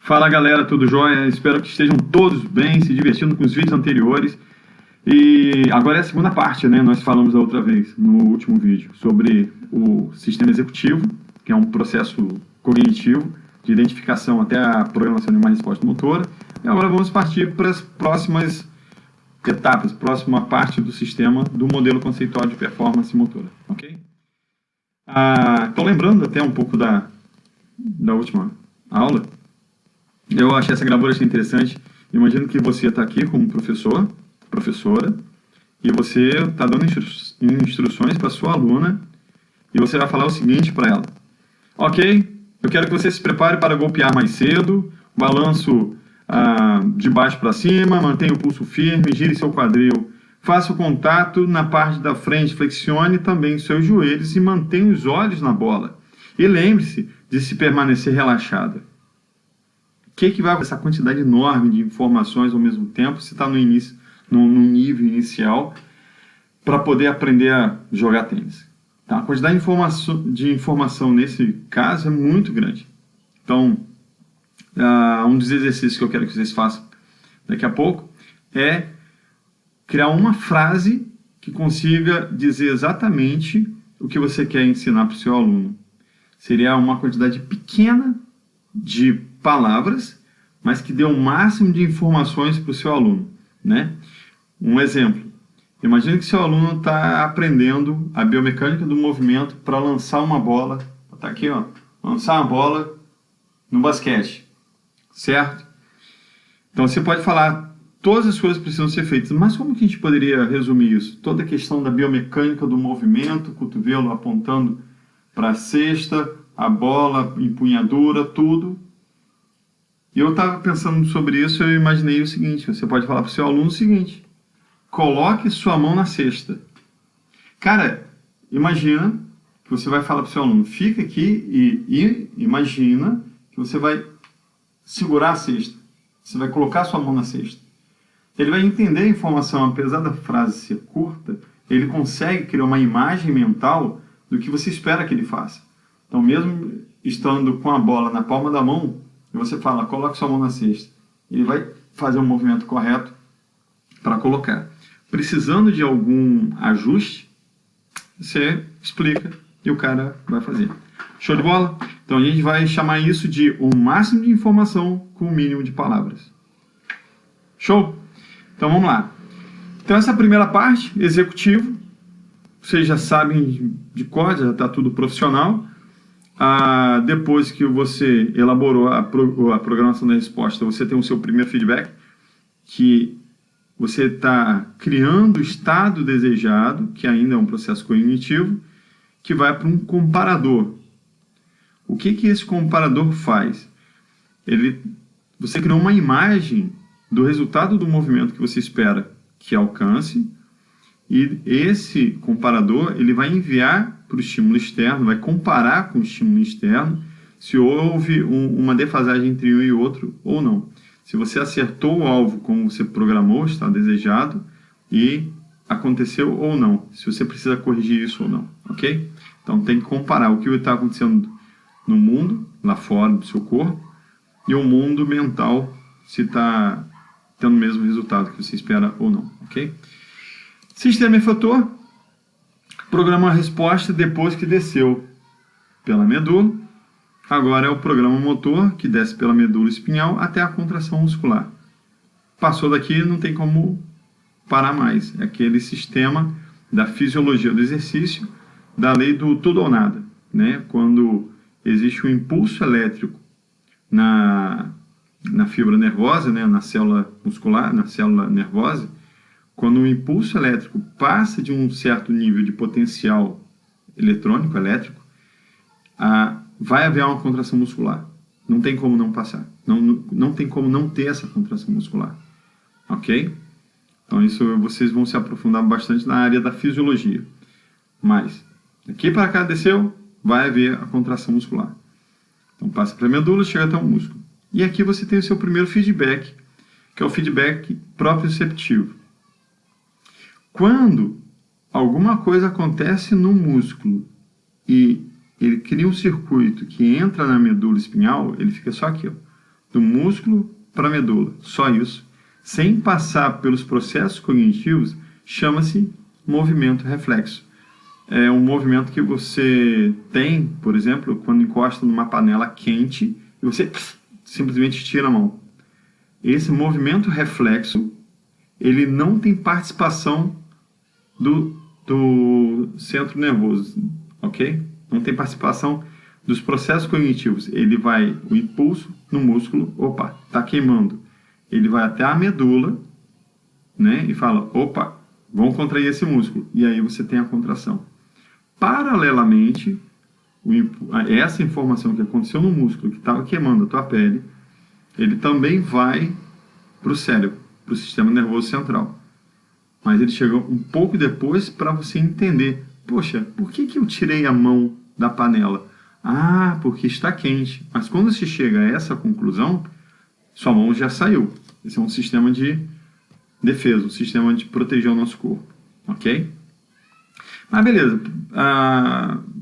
Fala galera, tudo jóia? Espero que estejam todos bem, se divertindo com os vídeos anteriores. E agora é a segunda parte, né? Nós falamos da outra vez, no último vídeo, sobre o sistema executivo, que é um processo cognitivo, de identificação até a programação de uma resposta motora. E agora vamos partir para as próximas etapas, próxima parte do sistema do modelo conceitual de performance motora, ok? Estou lembrando até um pouco da última aula. Eu achei essa gravura interessante. Imagino que você está aqui como professor, professora, e você está dando instruções para sua aluna, e você vai falar o seguinte para ela: ok, eu quero que você se prepare para golpear mais cedo, balanço de baixo para cima, mantenha o pulso firme, gire seu quadril, faça o contato na parte da frente, flexione também os seus joelhos e mantenha os olhos na bola. E lembre-se de se permanecer relaxada. O que vai com essa quantidade enorme de informações ao mesmo tempo, se está no início, no nível inicial, para poder aprender a jogar tênis? Tá? A quantidade de informação nesse caso é muito grande. Então, um dos exercícios que eu quero que vocês façam daqui a pouco é criar uma frase que consiga dizer exatamente o que você quer ensinar para o seu aluno. Seria uma quantidade pequena de palavras, mas que dê o máximo de informações para o seu aluno, né? Um exemplo: imagine que seu aluno está aprendendo a biomecânica do movimento para lançar uma bola, tá aqui, ó, lançar uma bola no basquete, certo? Então você pode falar todas as coisas que precisam ser feitas, mas como que a gente poderia resumir isso? Toda a questão da biomecânica do movimento, o cotovelo apontando para a cesta, a bola, empunhadura, tudo. E eu estava pensando sobre isso, eu imaginei o seguinte: você pode falar para o seu aluno o seguinte: coloque sua mão na cesta. Cara, imagina que você vai falar para o seu aluno: fica aqui e imagina que você vai segurar a cesta. Você vai colocar sua mão na cesta. Ele vai entender a informação, apesar da frase ser curta, ele consegue criar uma imagem mental do que você espera que ele faça. Então, mesmo estando com a bola na palma da mão, e você fala: coloque sua mão na cesta, ele vai fazer o movimento correto para colocar. Precisando de algum ajuste, você explica e o cara vai fazer. Show de bola? Então a gente vai chamar isso de o máximo de informação com o mínimo de palavras. Show? Então vamos lá. Então essa primeira parte, executivo, vocês já sabem de cor, já está tudo profissional. Depois que você elaborou a programação da resposta, você tem o seu primeiro feedback, que você está criando o estado desejado, que ainda é um processo cognitivo, que vai para um comparador. O que esse comparador faz? Você criou uma imagem do resultado do movimento que você espera que alcance, e esse comparador ele vai enviar para o estímulo externo, vai comparar com o estímulo externo se houve uma defasagem entre um e outro ou não. Se você acertou o alvo como você programou, está desejado, e aconteceu ou não. Se você precisa corrigir isso ou não, ok? Então tem que comparar o que está acontecendo no mundo, lá fora do seu corpo, e o mundo mental, se está tendo o mesmo resultado que você espera ou não, ok? Sistema efetor programa a resposta depois que desceu pela medula. Agora é o programa motor que desce pela medula espinhal até a contração muscular. Passou daqui, não tem como parar mais. É aquele sistema da fisiologia do exercício, da lei do tudo ou nada, né? Quando existe um impulso elétrico na fibra nervosa, né? Na célula muscular, na célula nervosa, quando o impulso elétrico passa de um certo nível de potencial eletrônico, elétrico, vai haver uma contração muscular. Não tem como não passar. Não tem como não ter essa contração muscular. Ok? Então isso vocês vão se aprofundar bastante na área da fisiologia. Mas, daqui para cá desceu, vai haver a contração muscular. Então passa para a medula, chega até o músculo. E aqui você tem o seu primeiro feedback, que é o feedback proprioceptivo. Quando alguma coisa acontece no músculo e ele cria um circuito que entra na medula espinhal, ele fica só aqui, ó. do músculo para a medula, só isso, sem passar pelos processos cognitivos, chama-se movimento reflexo. É um movimento que você tem, por exemplo, quando encosta numa panela quente e você simplesmente estira a mão. Esse movimento reflexo, ele não tem participação do centro nervoso, ok? Não tem participação dos processos cognitivos. Ele vai, o impulso no músculo, opa, está queimando. Ele vai até a medula, né? E fala, opa, vamos contrair esse músculo. E aí você tem a contração. Paralelamente, essa informação que aconteceu no músculo, que estava queimando a tua pele, ele também vai para o cérebro, para o sistema nervoso central. Mas ele chegou um pouco depois para você entender, poxa, por que eu tirei a mão da panela? Ah, porque está quente. Mas quando se chega a essa conclusão, sua mão já saiu. Esse é um sistema de defesa, um sistema de proteger o nosso corpo, ok? Mas beleza,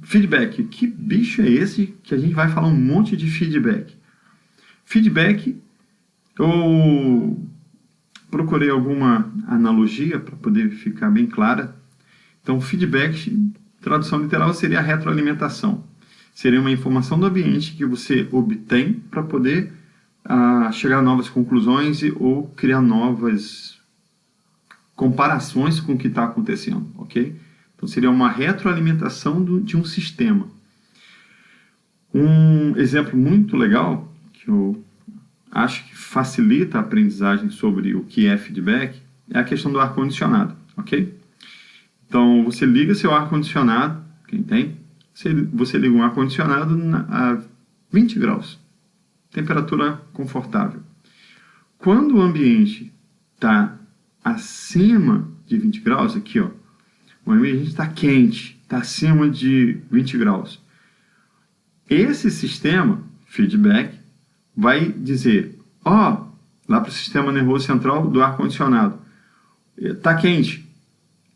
feedback. Que bicho é esse que a gente vai falar um monte de feedback? Feedback, eu procurei alguma analogia para poder ficar bem clara. Então, feedback, tradução literal, seria a retroalimentação. Seria uma informação do ambiente que você obtém para poder chegar a novas conclusões ou criar novas comparações com o que está acontecendo, ok? Então, seria uma retroalimentação de um sistema. Um exemplo muito legal, que eu acho que facilita a aprendizagem sobre o que é feedback, é a questão do ar-condicionado, ok? Então, você liga seu ar-condicionado, quem tem, você liga um ar-condicionado a 20 graus, temperatura confortável. Quando o ambiente está acima de 20 graus, aqui ó, o ambiente está quente, está acima de 20 graus. Esse sistema, feedback, vai dizer, lá para o sistema nervoso central do ar-condicionado, está quente.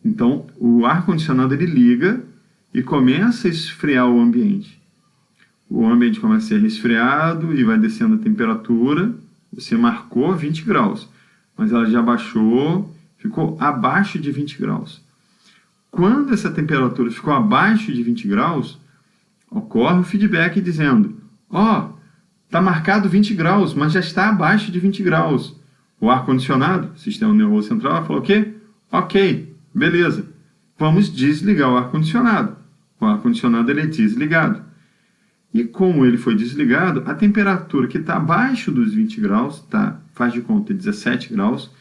Então, o ar-condicionado ele liga e começa a esfriar o ambiente. O ambiente começa a ser resfriado e vai descendo a temperatura. Você marcou 20 graus, mas ela já baixou, ficou abaixo de 20 graus. Quando essa temperatura ficou abaixo de 20 graus, ocorre o feedback dizendo, está marcado 20 graus, mas já está abaixo de 20 graus. O ar-condicionado, sistema nervoso central, falou o quê? Ok, beleza, vamos desligar o ar-condicionado. O ar-condicionado ele é desligado. E como ele foi desligado, a temperatura que está abaixo dos 20 graus, faz de conta 17 graus,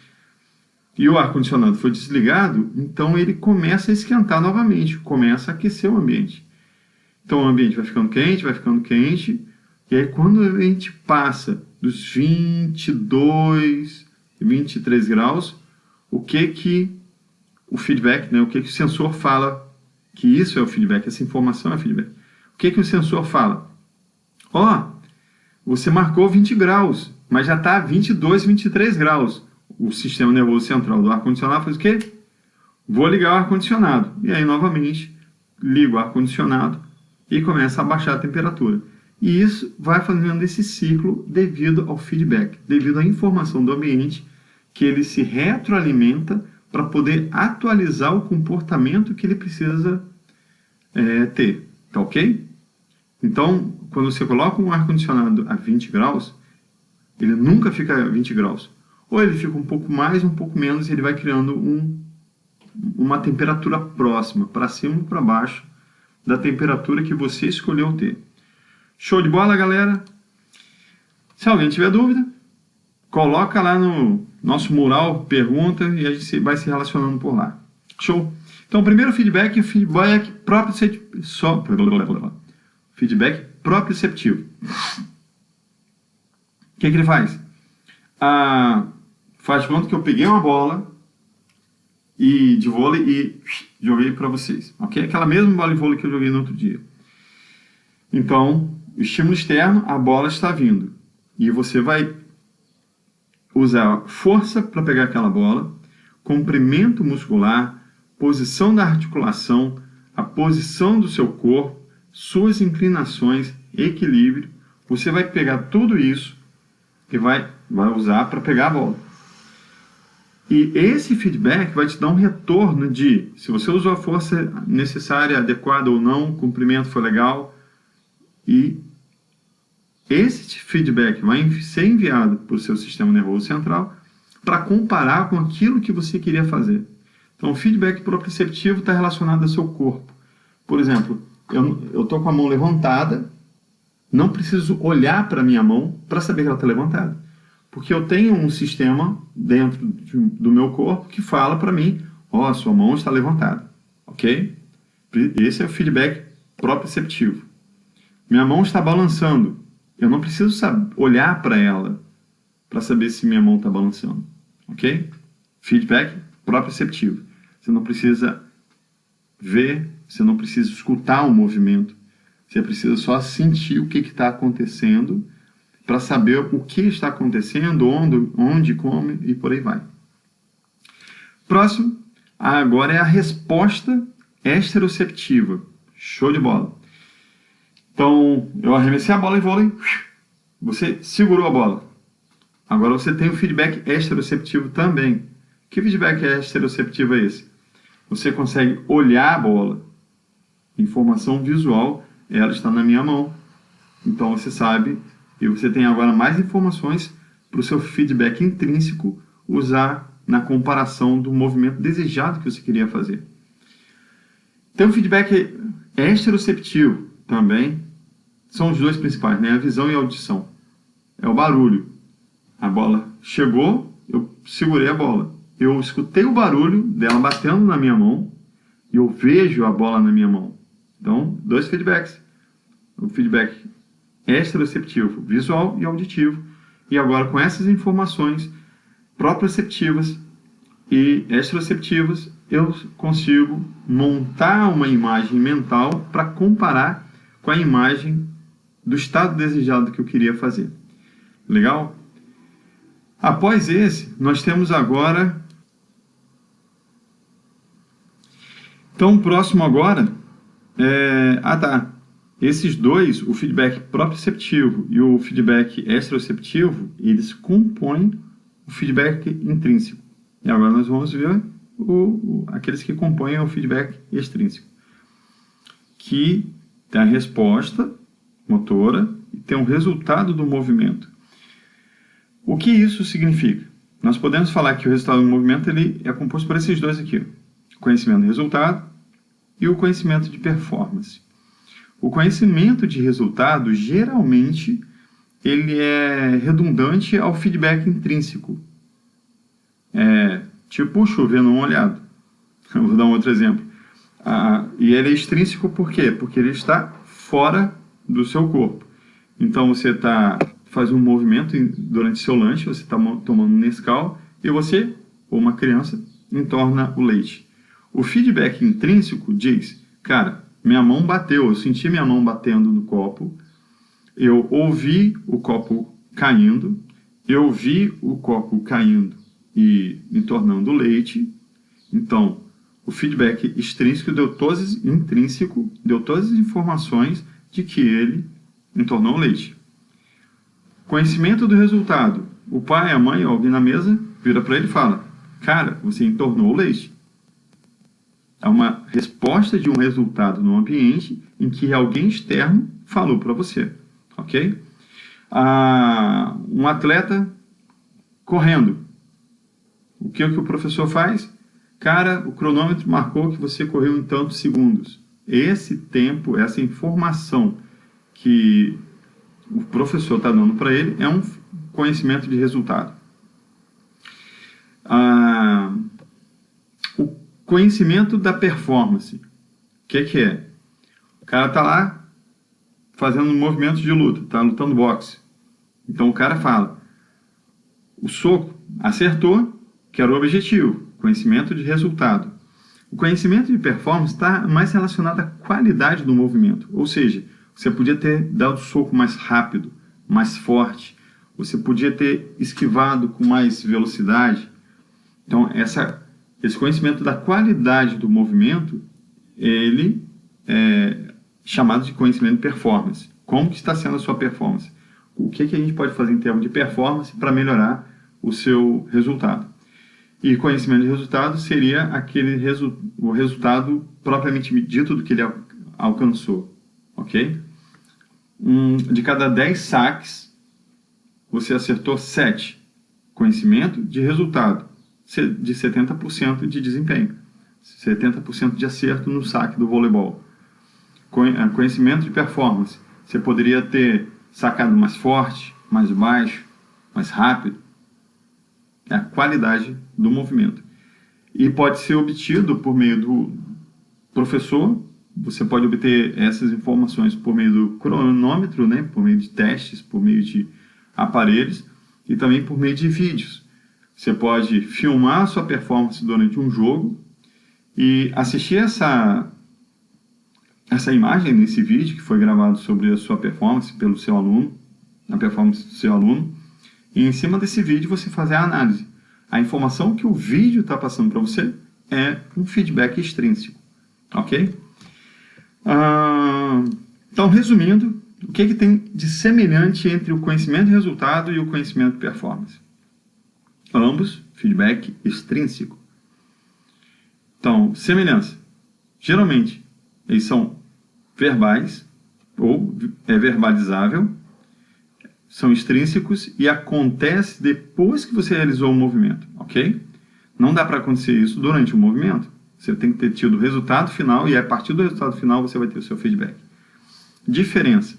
e o ar-condicionado foi desligado, então ele começa a esquentar novamente, começa a aquecer o ambiente. Então o ambiente vai ficando quente, e aí quando a gente passa dos 22, 23 graus, o que o feedback, né, o que o sensor fala que isso é o feedback, essa informação é feedback. O que o sensor fala? Você marcou 20 graus, mas já está 22, 23 graus. O sistema nervoso central do ar-condicionado faz o quê? Vou ligar o ar-condicionado. E aí, novamente, ligo o ar-condicionado e começa a baixar a temperatura. E isso vai fazendo esse ciclo devido ao feedback, devido à informação do ambiente que ele se retroalimenta para poder atualizar o comportamento que ele precisa ter. Tá ok? Então, quando você coloca um ar-condicionado a 20 graus, ele nunca fica a 20 graus. Ou ele fica um pouco mais, um pouco menos, e ele vai criando uma temperatura próxima, para cima ou para baixo, da temperatura que você escolheu ter. Show de bola, galera? Se alguém tiver dúvida, coloca lá no nosso mural, pergunta, e a gente vai se relacionando por lá. Show? Então, o primeiro feedback é o feedback proprioceptivo. O que ele faz? Faz de conta que eu peguei uma bola de vôlei e joguei para vocês. Ok? Aquela mesma bola de vôlei que eu joguei no outro dia. Então, o estímulo externo, a bola está vindo. E você vai usar força para pegar aquela bola, comprimento muscular, posição da articulação, a posição do seu corpo, suas inclinações, equilíbrio. Você vai pegar tudo isso e vai usar para pegar a bola. E esse feedback vai te dar um retorno de se você usou a força necessária, adequada ou não, o comprimento foi legal. E esse feedback vai ser enviado para o seu sistema nervoso central para comparar com aquilo que você queria fazer. Então, o feedback proprioceptivo está relacionado ao seu corpo. Por exemplo, eu estou com a mão levantada, não preciso olhar para a minha mão para saber que ela está levantada. Porque eu tenho um sistema dentro do meu corpo que fala para mim, ó, sua mão está levantada, ok? Esse é o feedback proprioceptivo. Minha mão está balançando, eu não preciso olhar para ela para saber se minha mão está balançando, ok? Feedback proprioceptivo. Você não precisa ver, você não precisa escutar o movimento, você precisa só sentir o que está acontecendo para saber o que está acontecendo, onde, como e por aí vai. Próximo, agora é a resposta exteroceptiva. Show de bola. Então, eu arremessei a bola em vôlei, você segurou a bola. Agora você tem o feedback exteroceptivo também. Que feedback exteroceptivo é esse? Você consegue olhar a bola. Informação visual, ela está na minha mão. Então você sabe, e você tem agora mais informações para o seu feedback intrínseco usar na comparação do movimento desejado que você queria fazer. Tem o feedback exteroceptivo também, são os dois principais, né? A visão e a audição. É o barulho. A bola chegou, eu segurei a bola. Eu escutei o barulho dela batendo na minha mão e eu vejo a bola na minha mão. Então, dois feedbacks. O feedback exteroceptivo, visual e auditivo. E agora, com essas informações proprioceptivas e exteroceptivas, eu consigo montar uma imagem mental para comparar com a imagem do estado desejado que eu queria fazer. Legal? Após esse, nós temos agora... Então, o próximo agora é... Esses dois, o feedback proprioceptivo e o feedback exteroceptivo, eles compõem o feedback intrínseco. E agora nós vamos ver aqueles que compõem o feedback extrínseco, que tem a resposta motora e tem o resultado do movimento. O que isso significa? Nós podemos falar que o resultado do movimento ele é composto por esses dois aqui, o conhecimento de resultado e o conhecimento de performance. O conhecimento de resultado, geralmente, ele é redundante ao feedback intrínseco. Tipo chover no molhado. Eu vou dar um outro exemplo. E ele é extrínseco por quê? Porque ele está fora do seu corpo. Então, você faz um movimento durante seu lanche, você está tomando Nescau, e você, ou uma criança, entorna o leite. O feedback intrínseco diz, cara, minha mão bateu, eu senti minha mão batendo no copo, eu ouvi o copo caindo, eu vi o copo caindo e entornando o leite. Então, o feedback intrínseco deu todas as informações de que ele entornou o leite. Conhecimento do resultado. O pai, a mãe, alguém na mesa, vira para ele e fala, cara, você entornou o leite. É uma resposta de um resultado no ambiente em que alguém externo falou para você, ok? Um atleta correndo. O que o professor faz? Cara, o cronômetro marcou que você correu em tantos segundos. Esse tempo, essa informação que o professor está dando para ele é um conhecimento de resultado. O conhecimento da performance. O que é? O cara está lá fazendo movimentos de luta, está lutando boxe. Então o cara fala, o soco acertou, que era o objetivo, conhecimento de resultado. O conhecimento de performance está mais relacionado à qualidade do movimento, ou seja, você podia ter dado o soco mais rápido, mais forte, você podia ter esquivado com mais velocidade. Então, esse conhecimento da qualidade do movimento, ele é chamado de conhecimento de performance. Como que está sendo a sua performance? o que a gente pode fazer em termos de performance para melhorar o seu resultado. E conhecimento de resultado seria o resultado propriamente dito do que ele alcançou, ok? De cada 10 saques, você acertou 7. Conhecimento de resultado, de 70% de desempenho, 70% de acerto no saque do voleibol. Conhecimento de performance, você poderia ter sacado mais forte, mais baixo, mais rápido. É a qualidade do movimento. E pode ser obtido por meio do professor. Você pode obter essas informações por meio do cronômetro, né? Por meio de testes, por meio de aparelhos e também por meio de vídeos. Você pode filmar a sua performance durante um jogo e assistir essa imagem nesse vídeo que foi gravado sobre a sua performance pelo seu aluno, a performance do seu aluno, e em cima desse vídeo você fazer a análise. A informação que o vídeo está passando para você é um feedback extrínseco, ok? Então, resumindo, o que tem de semelhante entre o conhecimento de resultado e o conhecimento de performance? Ambos, feedback extrínseco. Então, semelhança. Geralmente, eles são verbais, ou é verbalizável, são extrínsecos e acontece depois que você realizou o movimento, ok? Não dá para acontecer isso durante o movimento. Você tem que ter tido o resultado final e a partir do resultado final você vai ter o seu feedback. Diferença.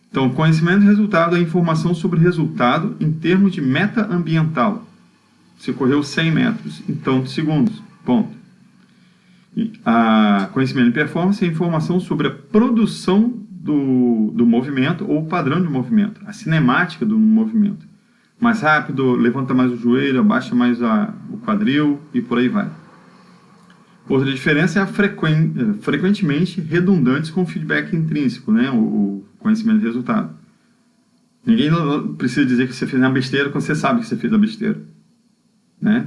Então, conhecimento de resultado é informação sobre resultado em termos de meta ambiental. Você correu 100 metros em tantos segundos, ponto. Conhecimento de performance é informação sobre a produção do movimento ou o padrão de movimento, a cinemática do movimento. Mais rápido, levanta mais o joelho, abaixa mais o quadril e por aí vai. Outra diferença é a frequentemente redundantes com feedback intrínseco, né? O conhecimento de resultado. Ninguém precisa dizer que você fez uma besteira quando você sabe que você fez a besteira, né?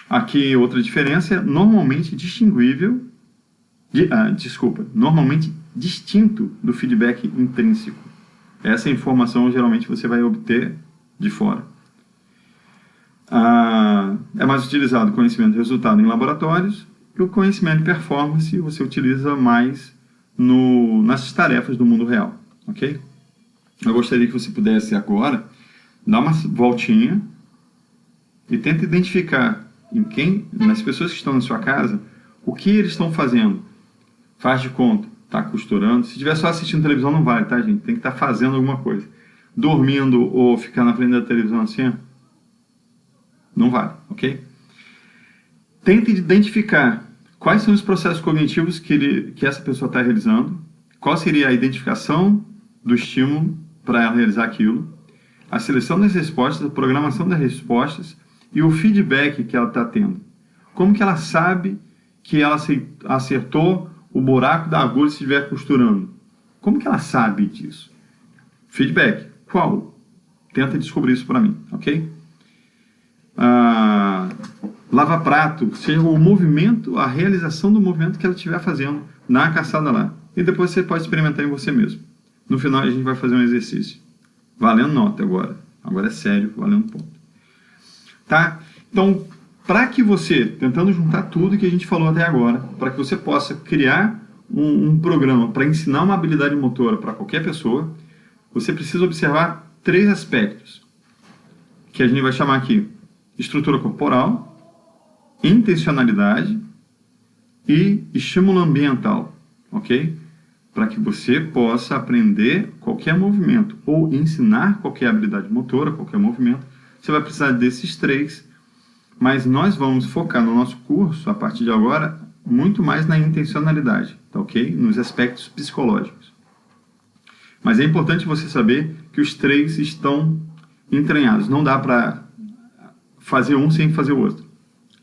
Aqui outra diferença é normalmente normalmente distinto do feedback intrínseco. Essa informação geralmente você vai obter de fora. É mais utilizado o conhecimento de resultado em laboratórios e o conhecimento de performance você utiliza mais nas tarefas do mundo real, ok? Eu gostaria que você pudesse agora dar uma voltinha e tenta identificar nas pessoas que estão na sua casa, o que eles estão fazendo. Faz de conta, está costurando. Se estiver só assistindo televisão não vale, tá, gente? Tem que estar fazendo alguma coisa. Dormindo ou ficar na frente da televisão assim, não vale, ok? Tente identificar quais são os processos cognitivos que essa pessoa está realizando, qual seria a identificação do estímulo para ela realizar aquilo, a seleção das respostas, a programação das respostas e o feedback que ela está tendo. Como que ela sabe que ela acertou o buraco da agulha se estiver costurando? Como que ela sabe disso? Feedback. Qual? Tenta descobrir isso para mim, ok? Lava prato, seja o movimento, a realização do movimento que ela estiver fazendo na caçada lá. E depois você pode experimentar em você mesmo. No final a gente vai fazer um exercício. Valendo nota agora. Agora é sério, valendo ponto. Tá? Então, para que você, tentando juntar tudo que a gente falou até agora, para que você possa criar um programa para ensinar uma habilidade motora para qualquer pessoa, você precisa observar 3 aspectos, que a gente vai chamar aqui estrutura corporal, intencionalidade e estímulo ambiental, ok? Para que você possa aprender qualquer movimento ou ensinar qualquer habilidade motora, qualquer movimento, você vai precisar desses 3, mas nós vamos focar no nosso curso, a partir de agora, muito mais na intencionalidade, tá ok? Nos aspectos psicológicos. Mas é importante você saber que os 3 estão entranhados, não dá para fazer um sem fazer o outro.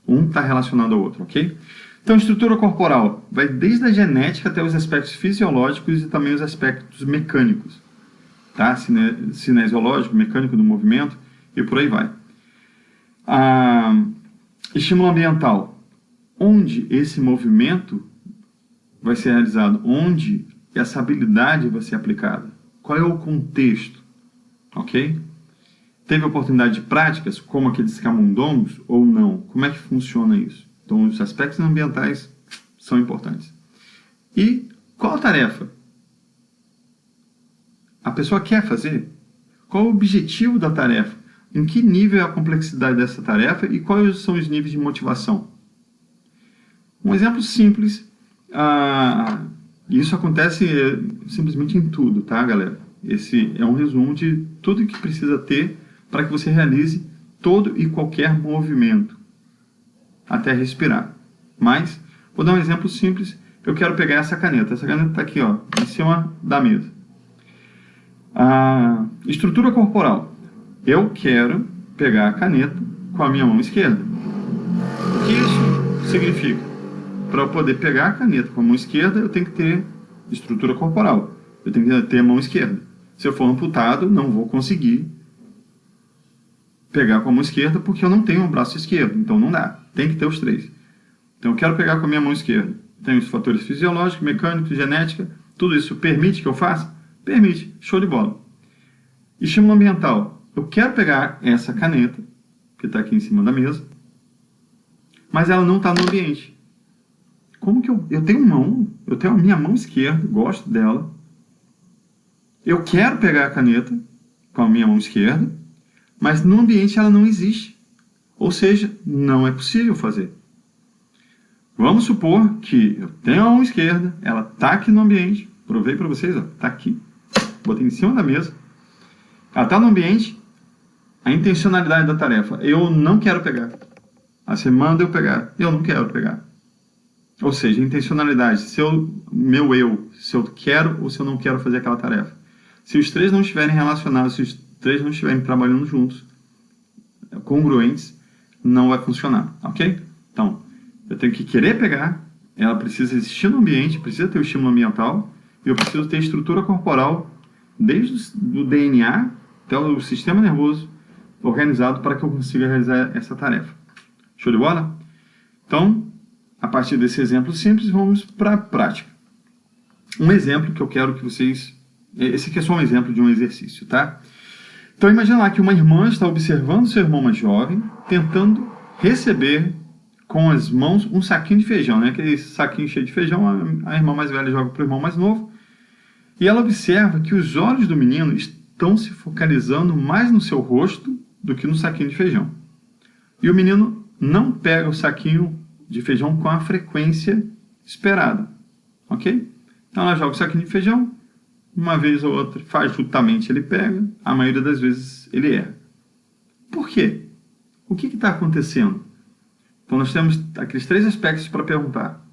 Um está relacionado ao outro, ok? Então, estrutura corporal vai desde a genética até os aspectos fisiológicos e também os aspectos mecânicos, tá? Cinesiológico, mecânico do movimento e por aí vai. Estímulo ambiental. Onde esse movimento vai ser realizado? Onde essa habilidade vai ser aplicada? Qual é o contexto? Ok? Teve oportunidade de práticas, como aqueles camundongos, ou não? Como é que funciona isso? Então, os aspectos ambientais são importantes. E qual a tarefa? A pessoa quer fazer? Qual o objetivo da tarefa? Em que nível é a complexidade dessa tarefa e quais são os níveis de motivação? Um exemplo simples, isso acontece simplesmente em tudo, tá, galera? Esse é um resumo de tudo que precisa ter para que você realize todo e qualquer movimento, até respirar. Mas, vou dar um exemplo simples, eu quero pegar essa caneta está aqui, ó, em cima da mesa. A estrutura corporal, eu quero pegar a caneta com a minha mão esquerda. O que isso significa? Para eu poder pegar a caneta com a mão esquerda, eu tenho que ter estrutura corporal. Eu tenho que ter a mão esquerda. Se eu for amputado, não vou conseguir pegar com a mão esquerda porque eu não tenho o braço esquerdo. Então não dá. Tem que ter os três. Então eu quero pegar com a minha mão esquerda. Tem os fatores fisiológicos, mecânicos, genética. Tudo isso permite que eu faça? Permite. Show de bola. Estímulo ambiental. Eu quero pegar essa caneta, que está aqui em cima da mesa, mas ela não está no ambiente. Como que eu tenho eu tenho a minha mão esquerda, gosto dela. Eu quero pegar a caneta com a minha mão esquerda, mas no ambiente ela não existe. Ou seja, não é possível fazer. Vamos supor que eu tenho a mão esquerda, ela está aqui no ambiente. Provei para vocês, está aqui. Botei em cima da mesa. Ela está no ambiente. A intencionalidade da tarefa, eu não quero pegar. Você manda eu pegar, eu não quero pegar. Ou seja, intencionalidade, se eu quero ou se eu não quero fazer aquela tarefa. Se os três não estiverem relacionados, se os três não estiverem trabalhando juntos, congruentes, não vai funcionar, ok? Então, eu tenho que querer pegar, ela precisa existir no ambiente, precisa ter o estímulo ambiental, e eu preciso ter estrutura corporal, desde o DNA até o sistema nervoso, organizado para que eu consiga realizar essa tarefa. Show de bola? Então, a partir desse exemplo simples, vamos para a prática. Um exemplo que eu quero que vocês... Esse aqui é só um exemplo de um exercício, tá? Então, imagina lá que uma irmã está observando seu irmão mais jovem, tentando receber com as mãos um saquinho de feijão, né? Aquele saquinho cheio de feijão, a irmã mais velha joga para o irmão mais novo. E ela observa que os olhos do menino estão se focalizando mais no seu rosto do que no saquinho de feijão. E o menino não pega o saquinho de feijão com a frequência esperada, ok? Então ela joga o saquinho de feijão, uma vez ou outra, facultamente ele pega, a maioria das vezes ele erra. Por quê? O que está acontecendo? Então nós temos aqueles três aspectos para perguntar.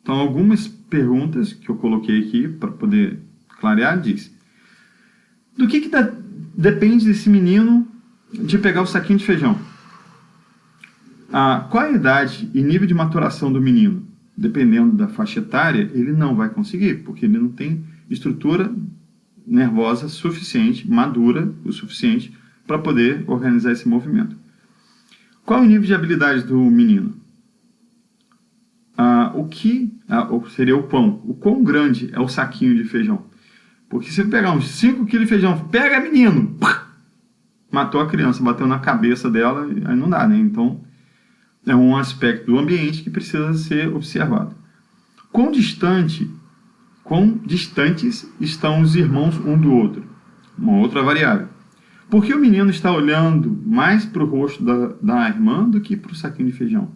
Então algumas perguntas que eu coloquei aqui para poder clarear diz: do que depende desse menino de pegar o saquinho de feijão? Qual a idade e nível de maturação do menino? Dependendo da faixa etária, ele não vai conseguir, porque ele não tem estrutura nervosa suficiente, madura o suficiente, para poder organizar esse movimento. Qual é o nível de habilidade do menino? Seria o quão grande é o saquinho de feijão? Porque se eu pegar uns 5 kg de feijão, pega menino! Pá! Matou a criança, bateu na cabeça dela, aí não dá, né? Então, é um aspecto do ambiente que precisa ser observado. Quão distantes estão os irmãos um do outro? Uma outra variável. Por que o menino está olhando mais para o rosto da irmã do que para o saquinho de feijão?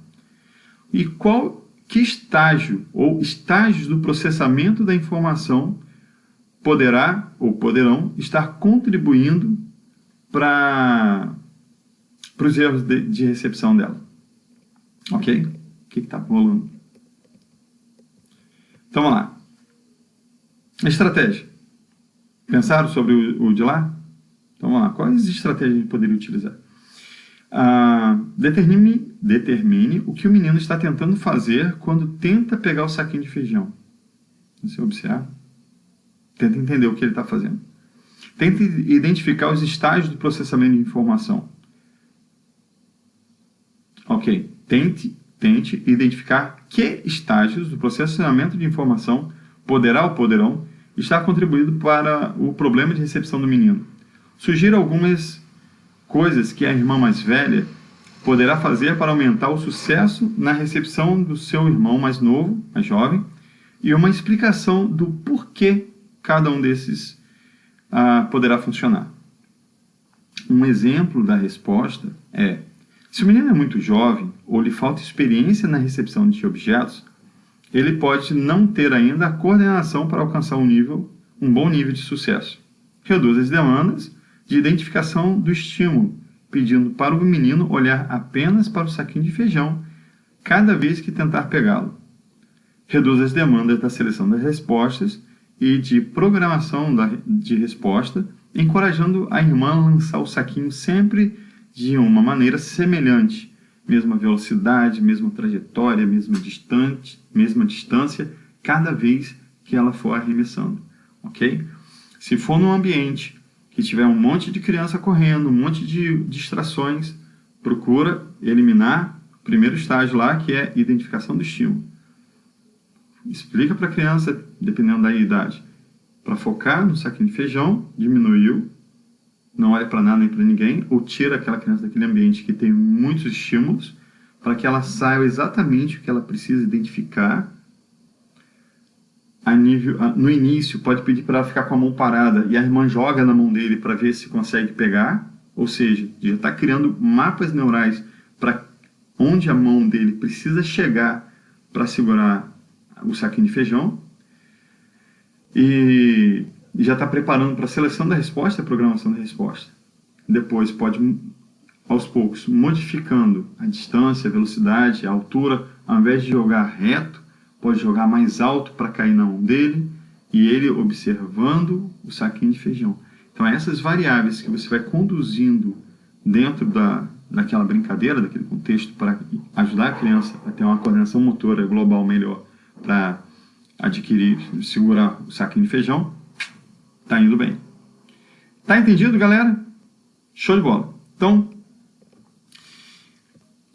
E que estágio ou estágios do processamento da informação poderão estar contribuindo para os erros de recepção dela? Ok? O que está rolando? Então, vamos lá. Estratégia. Pensaram sobre o de lá? Então, vamos lá. Quais estratégias a gente poderia utilizar? Determine o que o menino está tentando fazer quando tenta pegar o saquinho de feijão. Você observa. Tenta entender o que ele está fazendo. Tente identificar os estágios do processamento de informação. Ok. Tente identificar que estágios do processamento de informação poderão está contribuindo para o problema de recepção do menino. Sugira algumas coisas que a irmã mais velha poderá fazer para aumentar o sucesso na recepção do seu irmão mais novo, mais jovem, e uma explicação do porquê cada um desses poderá funcionar. Um exemplo da resposta é: se o menino é muito jovem ou lhe falta experiência na recepção de objetos, ele pode não ter ainda a coordenação para alcançar um bom nível de sucesso. Reduz as demandas de identificação do estímulo, pedindo para o menino olhar apenas para o saquinho de feijão cada vez que tentar pegá-lo. Reduz as demandas da seleção das respostas e de programação de resposta, encorajando a irmã a lançar o saquinho sempre de uma maneira semelhante, mesma velocidade, mesma trajetória, mesma distância, cada vez que ela for arremessando, ok? Se for num ambiente que tiver um monte de criança correndo, um monte de distrações, procura eliminar o primeiro estágio lá, que é identificação do estímulo. Explica para a criança, dependendo da idade, para focar no saquinho de feijão, diminuiu, não olha para nada nem para ninguém, ou tira aquela criança daquele ambiente que tem muitos estímulos, para que ela saiba exatamente o que ela precisa identificar. No início, pode pedir para ela ficar com a mão parada e a irmã joga na mão dele para ver se consegue pegar, ou seja, já está criando mapas neurais para onde a mão dele precisa chegar para segurar o saquinho de feijão, e já está preparando para a seleção da resposta e a programação da resposta. Depois pode, aos poucos, modificando a distância, a velocidade, a altura. Ao invés de jogar reto, pode jogar mais alto para cair na mão dele, e ele observando o saquinho de feijão. Então, essas variáveis que você vai conduzindo dentro daquela brincadeira, daquele contexto, para ajudar a criança a ter uma coordenação motora global melhor, para adquirir, segurar o saquinho de feijão, tá indo bem. Tá entendido, galera? Show de bola. Então,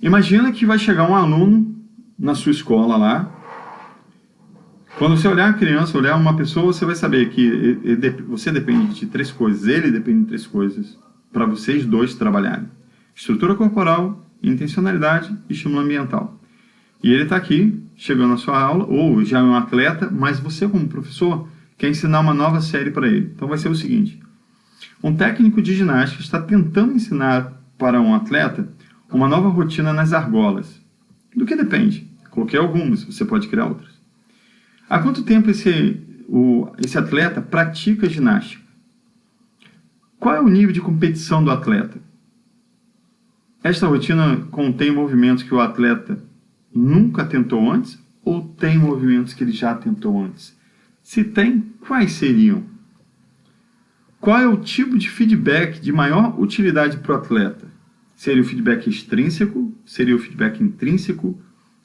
imagina que vai chegar um aluno na sua escola lá. Quando você olhar a criança, olhar uma pessoa, você vai saber que você depende de 3 coisas, ele depende de 3 coisas, para vocês dois trabalharem: estrutura corporal, intencionalidade e estímulo ambiental. E ele está aqui, chegando na sua aula, ou já é um atleta, mas você, como professor, quer ensinar uma nova série para ele. Então vai ser o seguinte: um técnico de ginástica está tentando ensinar para um atleta uma nova rotina nas argolas. Do que depende? Coloquei algumas, você pode criar outras. Há quanto tempo esse atleta pratica ginástica? Qual é o nível de competição do atleta? Esta rotina contém movimentos que o atleta nunca tentou antes, ou tem movimentos que ele já tentou antes? Se tem, quais seriam? Qual é o tipo de feedback de maior utilidade para o atleta? Seria o feedback extrínseco? Seria o feedback intrínseco?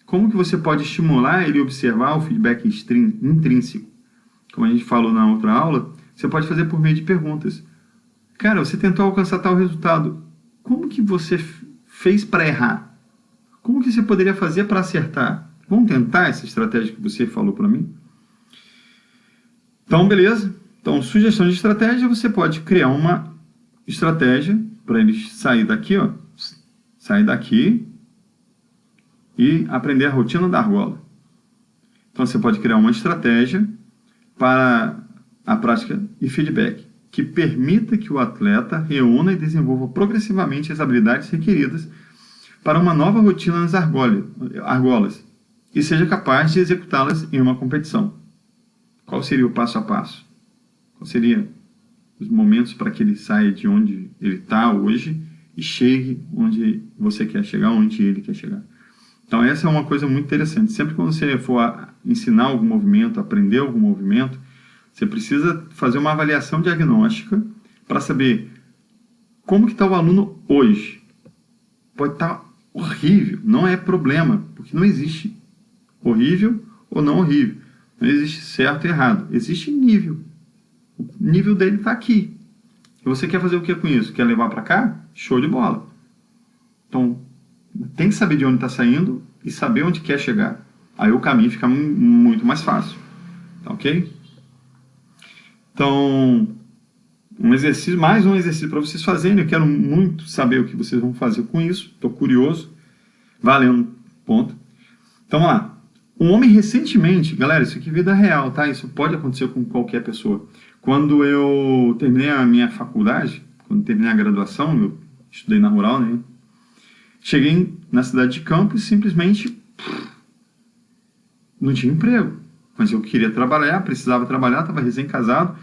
Como que você pode estimular ele a observar o feedback intrínseco? Como a gente falou na outra aula, você pode fazer por meio de perguntas. Cara, você tentou alcançar tal resultado. Como que você fez para errar? Como que você poderia fazer para acertar? Vamos tentar essa estratégia que você falou para mim? Então, beleza. Então, sugestão de estratégia, você pode criar uma estratégia para ele sair daqui, ó, sair daqui e aprender a rotina da argola. Então, você pode criar uma estratégia para a prática e feedback, que permita que o atleta reúna e desenvolva progressivamente as habilidades requeridas para uma nova rotina nas argolas e seja capaz de executá-las em uma competição. Qual seria o passo a passo? Qual seria os momentos para que ele saia de onde ele está hoje e chegue onde você quer chegar, onde ele quer chegar? Então, essa é uma coisa muito interessante. Sempre que você for ensinar algum movimento, aprender algum movimento, você precisa fazer uma avaliação diagnóstica para saber como que está o aluno hoje. Pode estar horrível, não é problema, porque não existe horrível ou não horrível. Não existe certo e errado, existe nível. O nível dele está aqui. E você quer fazer o que com isso? Quer levar para cá? Show de bola. Então, tem que saber de onde está saindo e saber onde quer chegar. Aí o caminho fica muito mais fácil. Tá ok? Então, mais um exercício para vocês fazerem. Eu quero muito saber o que vocês vão fazer com isso. Estou curioso. Valendo, ponto. Então, vamos lá. Um homem recentemente, galera, isso aqui é vida real, tá? Isso pode acontecer com qualquer pessoa. Quando eu terminei a minha faculdade, quando terminei a graduação, eu estudei na Rural, né? Cheguei na cidade de Campos e simplesmente não tinha emprego. Mas eu queria trabalhar, precisava trabalhar, estava recém-casado.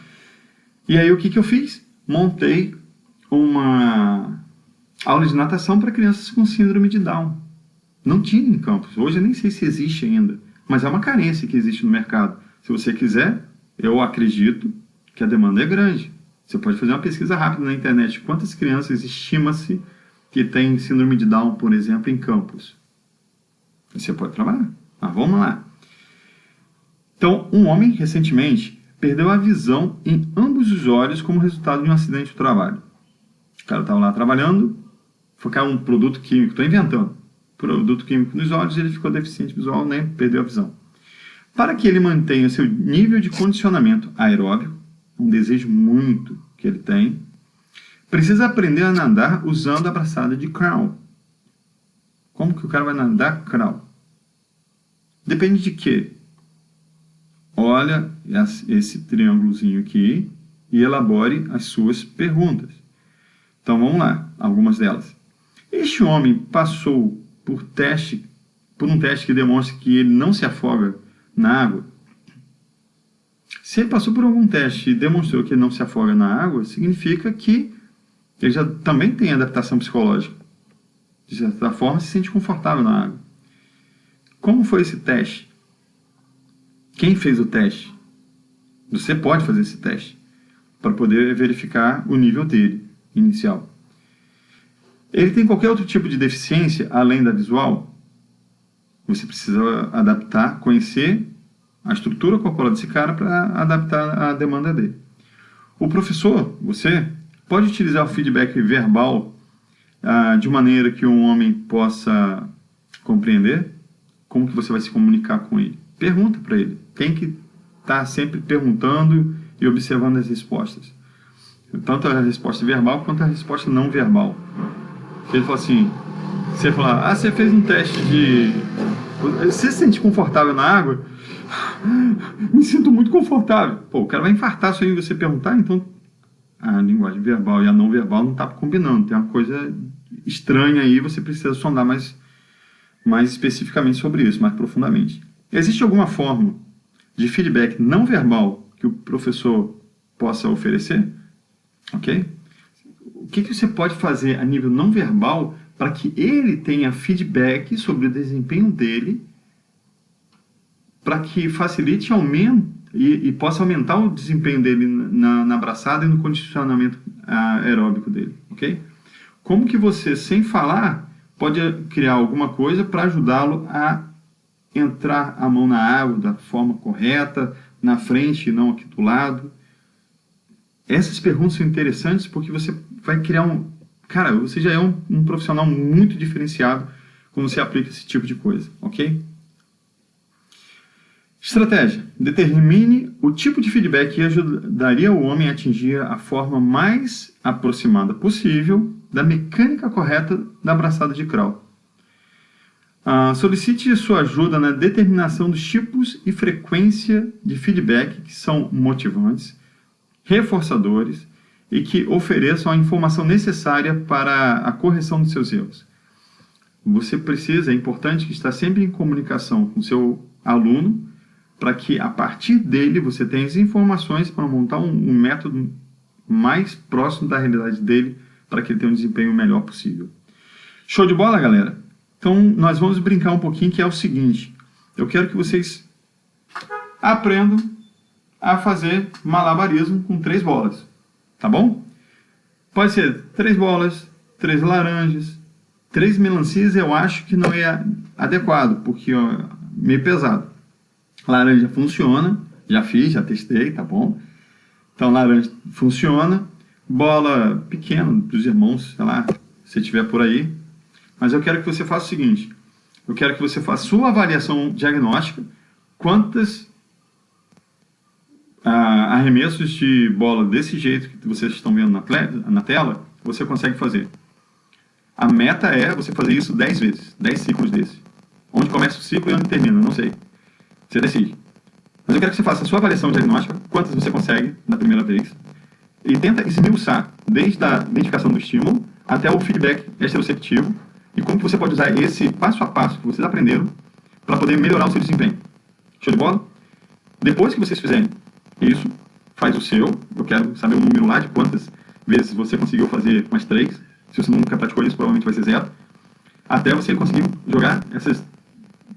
E aí o que eu fiz? Montei uma aula de natação para crianças com síndrome de Down. Não tinha em Campos. Hoje eu nem sei se existe ainda. Mas é uma carência que existe no mercado. Se você quiser, eu acredito que a demanda é grande. Você pode fazer uma pesquisa rápida na internet. Quantas crianças estima-se que têm síndrome de Down, por exemplo, em Campos? Você pode trabalhar. Mas vamos lá. Então, um homem, recentemente, perdeu a visão em ambos os olhos como resultado de um acidente de trabalho. O cara estava lá trabalhando, foi cair um produto químico, estou inventando, produto químico nos olhos, e ele ficou deficiente visual, né? Perdeu a visão. Para que ele mantenha seu nível de condicionamento aeróbico, um desejo muito que ele tem, precisa aprender a nadar usando a braçada de crawl. Como que o cara vai nadar crawl? Depende de quê? Olha esse triângulozinho aqui e elabore as suas perguntas. Então vamos lá, algumas delas. Este homem passou por um teste que demonstra que ele não se afoga na água. Se ele passou por algum teste e demonstrou que ele não se afoga na água, significa que ele já também tem adaptação psicológica. De certa forma, se sente confortável na água. Como foi esse teste? Quem fez o teste? Você pode fazer esse teste para poder verificar o nível dele inicial. Ele tem qualquer outro tipo de deficiência além da visual? Você precisa adaptar, conhecer a estrutura corporal desse cara para adaptar a demanda dele. O professor, você, pode utilizar o feedback verbal de maneira que um homem possa compreender como que você vai se comunicar com ele. Pergunta para ele. Tem que estar sempre perguntando e observando as respostas. Tanto a resposta verbal quanto a resposta não verbal. Ele fala assim, você fala, você fez um teste de... Você se sente confortável na água? Me sinto muito confortável. Pô, o cara vai infartar só em você perguntar, então a linguagem verbal e a não verbal não está combinando. Tem uma coisa estranha aí, você precisa sondar mais especificamente sobre isso, mais profundamente. Existe alguma forma de feedback não verbal que o professor possa oferecer? Ok? O que você pode fazer a nível não verbal para que ele tenha feedback sobre o desempenho dele, para que facilite e possa aumentar o desempenho dele na braçada e no condicionamento aeróbico dele, ok? Como que você, sem falar, pode criar alguma coisa para ajudá-lo a entrar a mão na água da forma correta, na frente e não aqui do lado? Essas perguntas são interessantes porque você vai criar Cara, você já é um profissional muito diferenciado quando você aplica esse tipo de coisa, ok? Estratégia. Determine o tipo de feedback que ajudaria o homem a atingir a forma mais aproximada possível da mecânica correta da braçada de crawl. Solicite sua ajuda na determinação dos tipos e frequência de feedback que são motivantes, reforçadores e que ofereçam a informação necessária para a correção dos seus erros. É importante que está sempre em comunicação com o seu aluno para que a partir dele você tenha as informações para montar um método mais próximo da realidade dele para que ele tenha um desempenho melhor possível. Show de bola, galera? Então, nós vamos brincar um pouquinho, que é o seguinte. Eu quero que vocês aprendam a fazer malabarismo com 3 bolas. Tá bom? Pode ser 3 bolas, 3 laranjas, 3 melancias, eu acho que não é adequado, porque é meio pesado. Laranja funciona, já fiz, já testei, tá bom? Então, laranja funciona. Bola pequena, dos irmãos, sei lá, se tiver por aí. Mas eu quero que você faça o seguinte. Eu quero que você faça sua avaliação diagnóstica. arremessos de bola desse jeito que vocês estão vendo na tela, você consegue fazer. A meta é você fazer isso 10 vezes, 10 ciclos desse. Onde começa o ciclo e onde termina, não sei. Você decide. Mas eu quero que você faça a sua avaliação diagnóstica, quantas você consegue da primeira vez, e tenta esmiuçar, desde a identificação do estímulo até o feedback exteroceptivo, e como que você pode usar esse passo a passo que vocês aprenderam para poder melhorar o seu desempenho. Show de bola? Depois que vocês fizerem isso, faz o seu. Eu quero saber o número lá de quantas vezes você conseguiu fazer mais 3. Se você nunca praticou isso, provavelmente vai ser 0. Até você conseguir jogar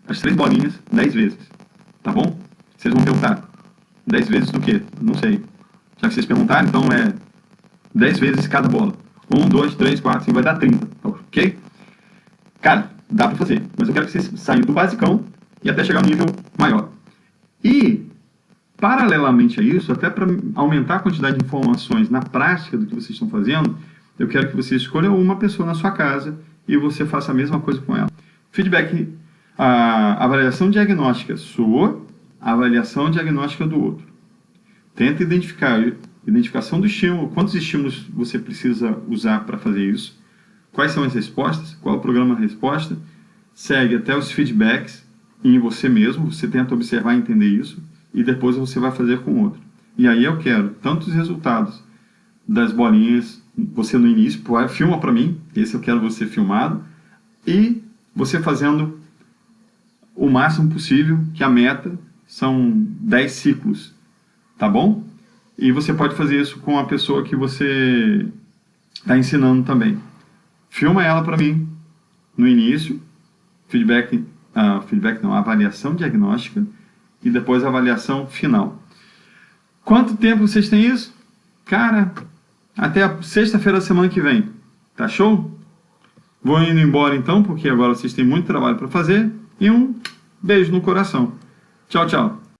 as 3 bolinhas 10 vezes. Tá bom? Vocês vão perguntar, 10 vezes do quê? Não sei. Já que vocês perguntaram, então é 10 vezes cada bola. 1, 2, 3, 4, 5, vai dar 30. Ok? Cara, dá pra fazer. Mas eu quero que vocês saiam do basicão e até chegar a um nível maior. E, paralelamente a isso, até para aumentar a quantidade de informações na prática do que vocês estão fazendo, eu quero que você escolha uma pessoa na sua casa e você faça a mesma coisa com ela. Feedback, a avaliação diagnóstica sua, a avaliação diagnóstica do outro. Tenta identificação do estímulo, quantos estímulos você precisa usar para fazer isso, quais são as respostas, qual é o programa de resposta, segue até os feedbacks em você mesmo, você tenta observar e entender isso, e depois você vai fazer com o outro. E aí eu quero tanto os resultados das bolinhas, você no início, filma para mim, esse eu quero você filmado, e você fazendo o máximo possível, que a meta são 10 ciclos, tá bom? E você pode fazer isso com a pessoa que você está ensinando também. Filma ela para mim no início, avaliação diagnóstica e depois a avaliação final. Quanto tempo vocês têm isso? Cara, até a sexta-feira da semana que vem. Tá show? Vou indo embora então, porque agora vocês têm muito trabalho para fazer. E um beijo no coração. Tchau, tchau.